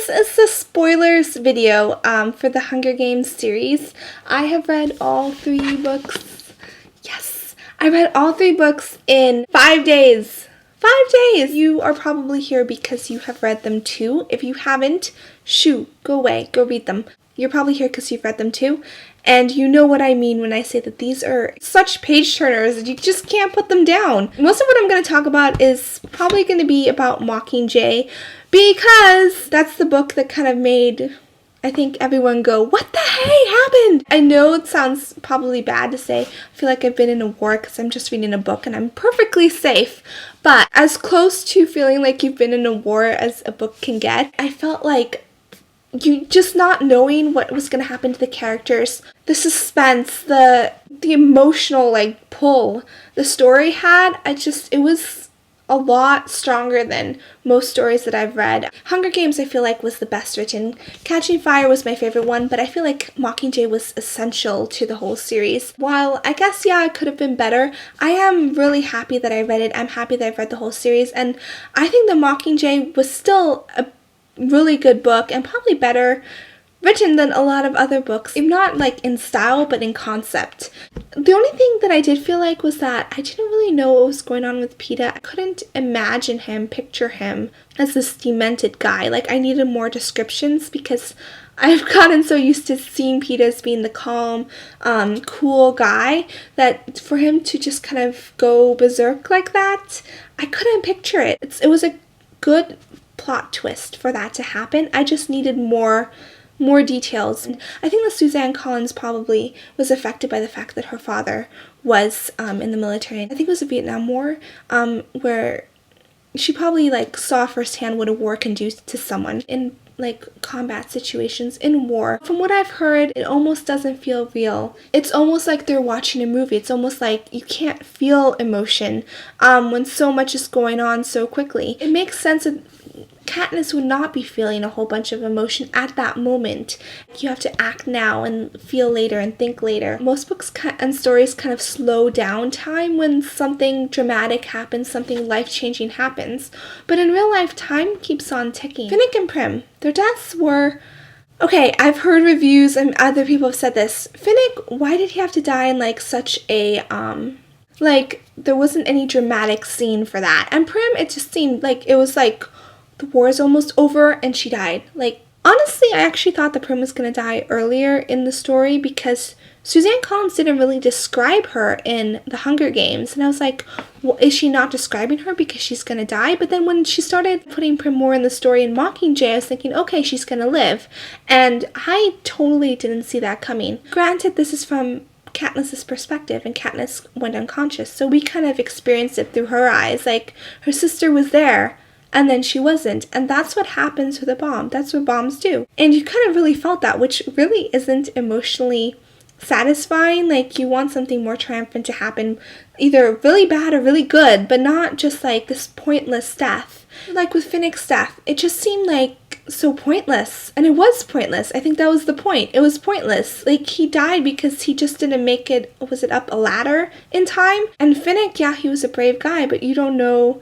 This is the spoilers video for the Hunger Games series. I have read all 3 books. Yes, I read all 3 books in 5 days. 5 days! You are probably here because you have read them too. If you haven't, shoo, go away, go read them. You're probably here because you've read them too. And you know what I mean when I say that these are such page turners that you just can't put them down. Most of what I'm going to talk about is probably going to be about Mockingjay, because that's the book that kind of made, I think, everyone go, what the hey happened? I know it sounds probably bad to say. I feel like I've been in a war because I'm just reading a book and I'm perfectly safe. But as close to feeling like you've been in a war as a book can get, I felt like you just not knowing what was going to happen to the characters, the suspense, the emotional pull the story had, it was a lot stronger than most stories that I've read. Hunger Games I feel like was the best written. Catching Fire was my favorite one, but I feel like Mockingjay was essential to the whole series. While I guess, yeah, it could have been better, I am really happy that I read it. I'm happy that I've read the whole series, and I think the Mockingjay was still a really good book and probably better written than a lot of other books, if not in style but in concept. The only thing that I did feel like was that I didn't really know what was going on with Peeta. I couldn't imagine him, picture him as this demented guy. I needed more descriptions because I've gotten so used to seeing Peeta as being the calm, cool guy that for him to just kind of go berserk like that, I couldn't picture it. It was a good plot twist for that to happen. I just needed more details. And I think that Suzanne Collins probably was affected by the fact that her father was in the military. I think it was the Vietnam War, where she probably saw firsthand what a war can do to someone in combat situations in war. From what I've heard, it almost doesn't feel real. It's almost like they're watching a movie. It's almost like you can't feel emotion when so much is going on so quickly. It makes sense that Katniss would not be feeling a whole bunch of emotion at that moment. You have to act now and feel later and think later. Most books and stories kind of slow down time when something dramatic happens, something life-changing happens. But in real life, time keeps on ticking. Finnick and Prim, their deaths were... Okay, I've heard reviews and other people have said this. Finnick, why did he have to die in such a... there wasn't any dramatic scene for that. And Prim, it just seemed like it was the war is almost over and she died. Honestly, I actually thought that Prim was going to die earlier in the story because Suzanne Collins didn't really describe her in the Hunger Games. And I was like, well, is she not describing her because she's going to die? But then when she started putting Prim more in the story in Mockingjay, I was thinking, okay, she's going to live. And I totally didn't see that coming. Granted, this is from Katniss's perspective, and Katniss went unconscious. So we kind of experienced it through her eyes. Her sister was there, and then she wasn't. And that's what happens with a bomb. That's what bombs do. And you kind of really felt that, which really isn't emotionally satisfying. You want something more triumphant to happen, either really bad or really good, but not just this pointless death. With Finnick's death, it just seemed so pointless. And it was pointless. I think that was the point. It was pointless. He died because he just didn't make it, was it up a ladder in time? And Finnick, yeah, he was a brave guy, but you don't know,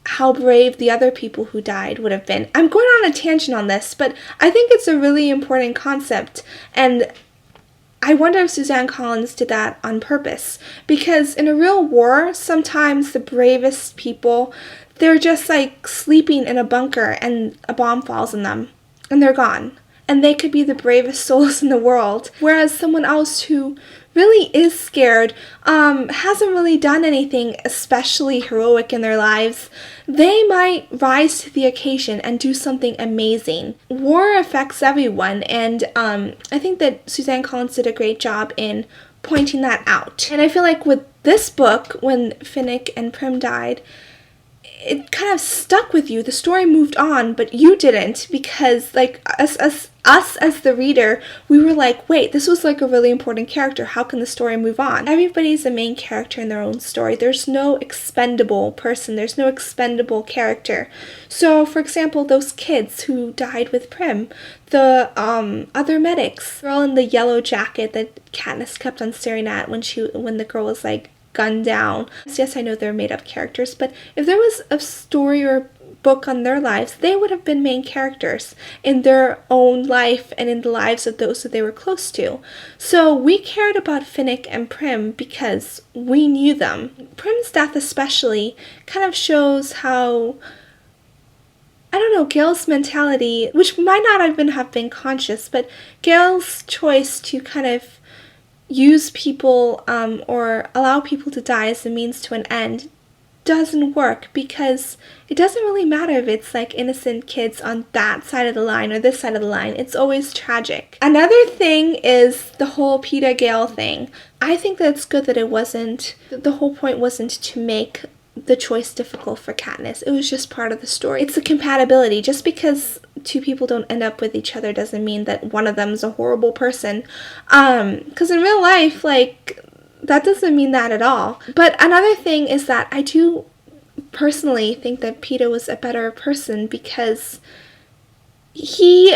how brave the other people who died would have been. I'm going on a tangent on this, but I think it's a really important concept, and I wonder if Suzanne Collins did that on purpose, because in a real war, sometimes the bravest people, they're just sleeping in a bunker and a bomb falls on them, and they're gone. And they could be the bravest souls in the world, whereas someone else who really is scared, hasn't really done anything especially heroic in their lives, they might rise to the occasion and do something amazing. War affects everyone, and I think that Suzanne Collins did a great job in pointing that out. And I feel like with this book, when Finnick and Prim died, it kind of stuck with you. The story moved on, but you didn't, because us as the reader, we were wait, this was a really important character. How can the story move on? Everybody's a main character in their own story. There's no expendable person. There's no expendable character. So, for example, those kids who died with Prim, the other medics, the girl in the yellow jacket that Katniss kept on staring at when the girl was gunned down. Yes, I know they're made up characters, but if there was a story or book on their lives, they would have been main characters in their own life and in the lives of those that they were close to. So we cared about Finnick and Prim because we knew them. Prim's death especially kind of shows how, I don't know, Gale's mentality, which might not even have been conscious, but Gale's choice to kind of use people or allow people to die as a means to an end doesn't work, because it doesn't really matter if it's like innocent kids on that side of the line or this side of the line. It's always tragic. Another thing is the whole Peeta Gale thing. I think that it's good that it wasn't, the whole point wasn't to make the choice difficult for Katniss. It was just part of the story. It's the compatibility. Just because two people don't end up with each other doesn't mean that one of them is a horrible person. Because in real life, like, that doesn't mean that at all. But another thing is that I do personally think that Peeta was a better person because he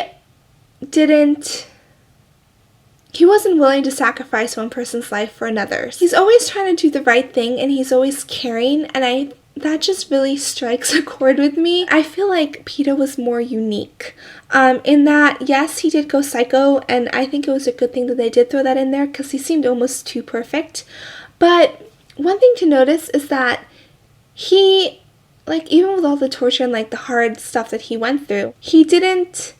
wasn't willing to sacrifice one person's life for another's. He's always trying to do the right thing, and he's always caring, and that just really strikes a chord with me. I feel like Peeta was more unique. In that, yes, he did go psycho, and I think it was a good thing that they did throw that in there because he seemed almost too perfect. But one thing to notice is that he, like, even with all the torture and like the hard stuff that he went through, he didn't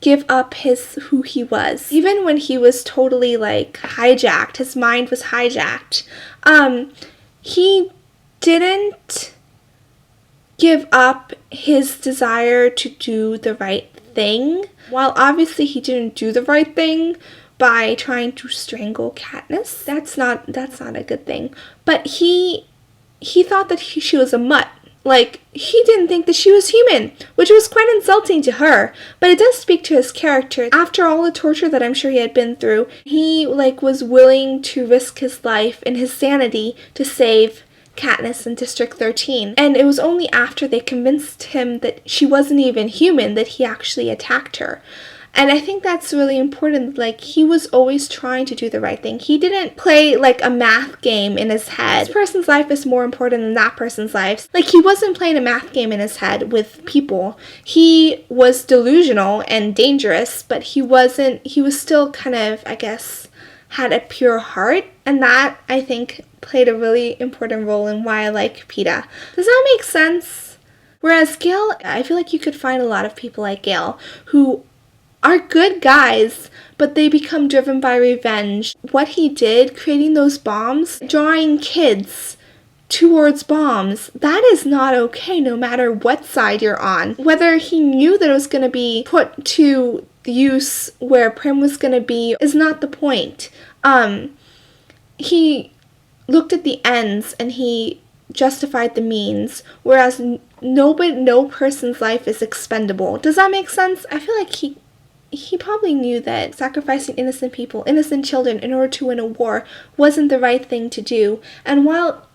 give up who he was. Even when he was totally like hijacked, his mind was hijacked, he didn't give up his desire to do the right thing. While obviously he didn't do the right thing by trying to strangle Katniss, that's not a good thing. But he thought that she was a mutt. Like, he didn't think that she was human, which was quite insulting to her. But it does speak to his character. After all the torture that I'm sure he had been through, he, like, was willing to risk his life and his sanity to save Katniss in District 13. And it was only after they convinced him that she wasn't even human that he actually attacked her. And I think that's really important. Like, he was always trying to do the right thing. He didn't play, like, a math game in his head. This person's life is more important than that person's life. Like, he wasn't playing a math game in his head with people. He was delusional and dangerous, but he was still kind of, I guess, had a pure heart. And that, I think, played a really important role in why I like Peeta. Does that make sense? Whereas Gale, I feel like you could find a lot of people like Gale who are good guys, but they become driven by revenge. What he did, creating those bombs, drawing kids towards bombs, that is not okay no matter what side you're on. Whether he knew that it was going to be put to use where Prim was going to be is not the point. He looked at the ends and he justified the means, whereas no person's life is expendable. Does that make sense? I feel like he probably knew that sacrificing innocent people, innocent children, in order to win a war wasn't the right thing to do. And while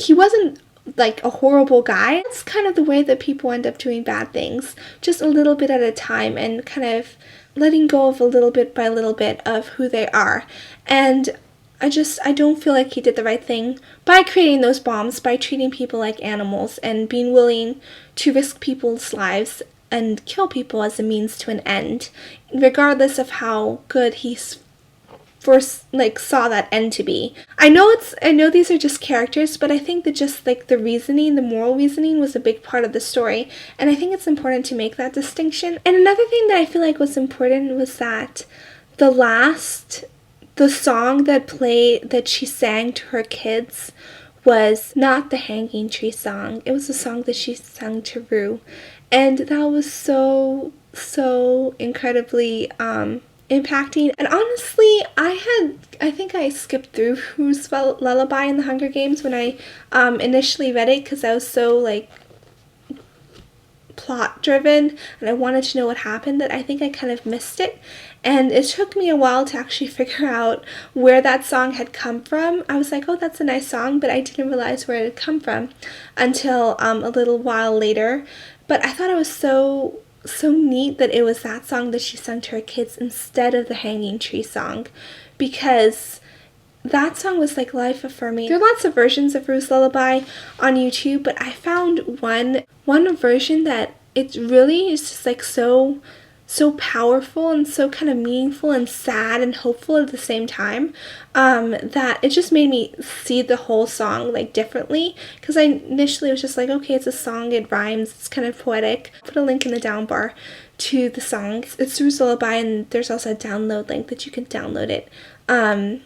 he wasn't like a horrible guy, that's kind of the way that people end up doing bad things, just a little bit at a time and kind of letting go of a little bit by little bit of who they are. And I don't feel like he did the right thing by creating those bombs, by treating people like animals and being willing to risk people's lives and kill people as a means to an end, regardless of how good he first saw that end to be. I know these are just characters, but I think that just like the reasoning, the moral reasoning was a big part of the story, and I think it's important to make that distinction. And another thing that I feel like was important was that the song that she sang to her kids was not the Hanging Tree song. It was a song that she sang to Rue. And that was so incredibly impacting. And honestly, I think I skipped through Rue's Lullaby in the Hunger Games when I initially read it because I was so like plot driven and I wanted to know what happened that I think I kind of missed it. And it took me a while to actually figure out where that song had come from. I was like, oh, that's a nice song, but I didn't realize where it had come from until a little while later. But I thought it was so neat that it was that song that she sung to her kids instead of the Hanging Tree song, because that song was like life affirming. There are lots of versions of Rue's Lullaby on YouTube, but I found one version that it really is just like so powerful and so kind of meaningful and sad and hopeful at the same time, that it just made me see the whole song like differently, because I initially was just like, okay, it's a song, it rhymes, it's kind of poetic. I'll put a link in the down bar to the song. It's Rue's Lullaby, and there's also a download link that you can download it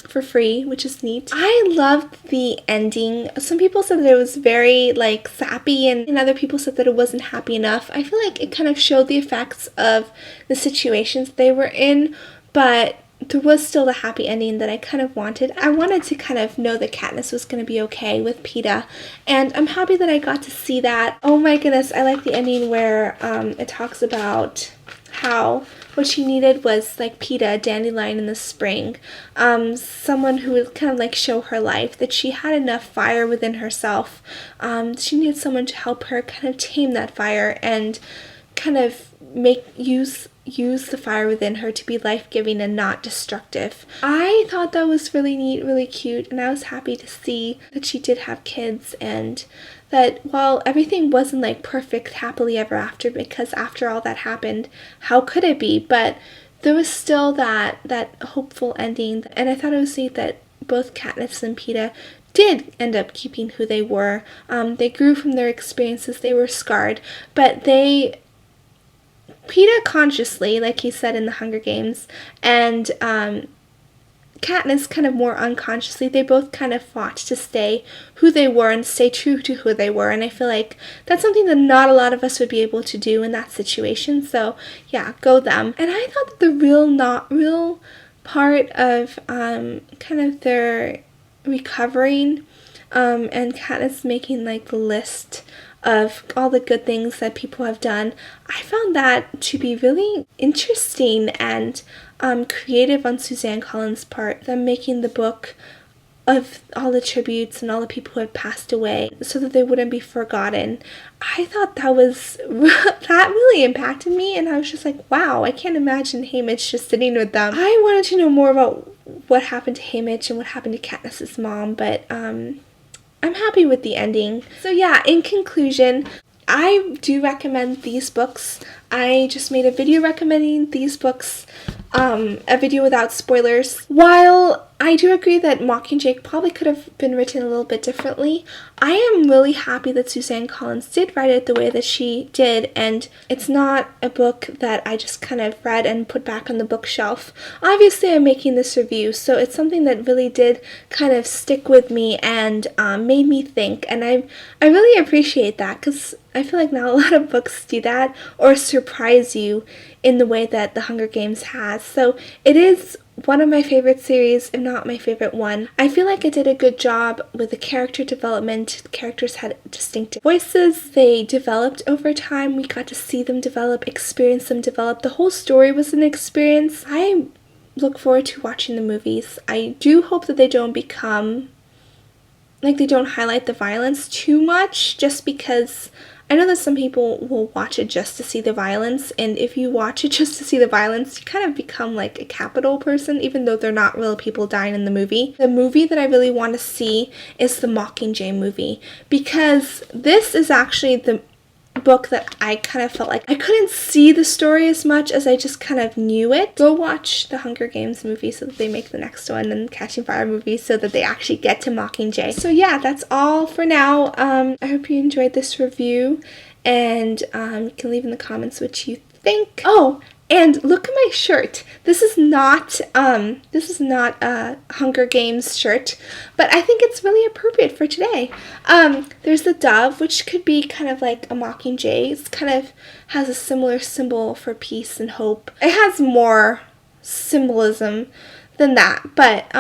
for free, which is neat. I loved the ending. Some people said that it was very like sappy, and other people said that it wasn't happy enough. I feel like it kind of showed the effects of the situations they were in, but there was still the happy ending that I kind of wanted. I wanted to kind of know that Katniss was going to be okay with Peeta, and I'm happy that I got to see that. Oh my goodness, I like the ending where it talks about how what she needed was like Peeta, a dandelion in the spring, someone who would kind of like show her life, that she had enough fire within herself. She needed someone to help her kind of tame that fire and kind of use the fire within her to be life-giving and not destructive. I thought that was really neat, really cute, and I was happy to see that she did have kids, and that while everything wasn't like perfect happily ever after, because after all that happened, how could it be? But there was still that hopeful ending, and I thought it was neat that both Katniss and Peeta did end up keeping who they were. They grew from their experiences, they were scarred, but Peeta consciously, like he said in the Hunger Games, and Katniss kind of more unconsciously, they both kind of fought to stay who they were and stay true to who they were, and I feel like that's something that not a lot of us would be able to do in that situation, so yeah, go them. And I thought that the real part of kind of their recovering, and Katniss making like the list of all the good things that people have done, I found that to be really interesting and creative on Suzanne Collins' part, them making the book of all the tributes and all the people who had passed away so that they wouldn't be forgotten. I thought that really impacted me, and I was just like, wow, I can't imagine Haymitch just sitting with them. I wanted to know more about what happened to Haymitch and what happened to Katniss's mom, but I'm happy with the ending. So yeah, in conclusion, I do recommend these books. I just made a video recommending these books, a video without spoilers. While I do agree that Mockingjay probably could have been written a little bit differently, I am really happy that Suzanne Collins did write it the way that she did, and it's not a book that I just kind of read and put back on the bookshelf. Obviously, I'm making this review, so it's something that really did kind of stick with me and made me think, and I really appreciate that, because I feel like not a lot of books do that or surprise you in the way that The Hunger Games has. So it is one of my favorite series, if not my favorite one. I feel like it did a good job with the character development. The characters had distinctive voices. They developed over time. We got to see them develop, experience them develop. The whole story was an experience. I look forward to watching the movies. I do hope that they don't highlight the violence too much, just because I know that some people will watch it just to see the violence, and if you watch it just to see the violence, you kind of become like a capital person, even though they're not real people dying in the movie. The movie that I really want to see is the Mockingjay movie, because this is actually the book that I kind of felt like I couldn't see the story as much as I just kind of knew it. Go watch the Hunger Games movie so that they make the next one, and Catching Fire movie so that they actually get to Mockingjay. So yeah, that's all for now. I hope you enjoyed this review, and you can leave in the comments what you think. Oh, and look at my shirt. This is not a Hunger Games shirt, but I think it's really appropriate for today. There's the dove, which could be kind of like a mockingjay. It kind of has a similar symbol for peace and hope. It has more symbolism than that, but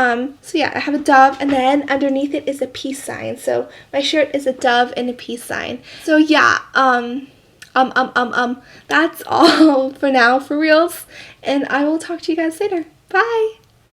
so yeah, I have a dove, and then underneath it is a peace sign. So my shirt is a dove and a peace sign. So yeah, that's all for now, for reals, and I will talk to you guys later. Bye!